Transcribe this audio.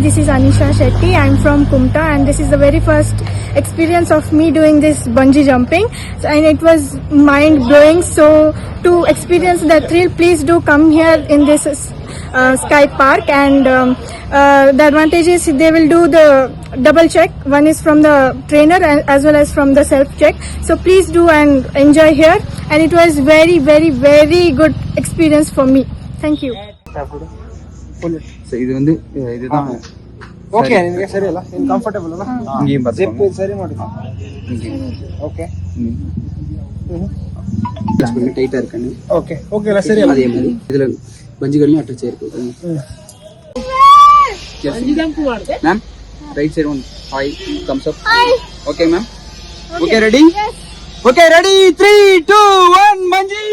this is Anisha Shetty. I'm from Kumta, and this is the very first experience of me doing this bungee jumping, and it was mind blowing. So to experience the thrill, please do come here in this Sky Park. And the advantage is they will do the double check. One is from the trainer as well as from the self check. So please do and enjoy here. And it was very, very, very good experience for me. Thank you. So ಇದು ಒಂದು இதுதான் okay ನಿಮಗೆ ಸರಿ ಅಲ್ಲ ಇನ್ comfortable ಅಲ್ಲ zip ಸರಿ ಮಾಡಿ okay டைட்டா இருக்கணும் ಓಕೆ ಓಕೆ ಅಲ್ಲ ಸರಿ ಅಲ್ಲ அதே மாதிரி இதுல பஞ்சுகள்லயும் அட்டாச் ஆயிருக்கு ma'am right side one hi Thums அப் okay ma'am okay ready okay ready 3 2 1 பஞ்சி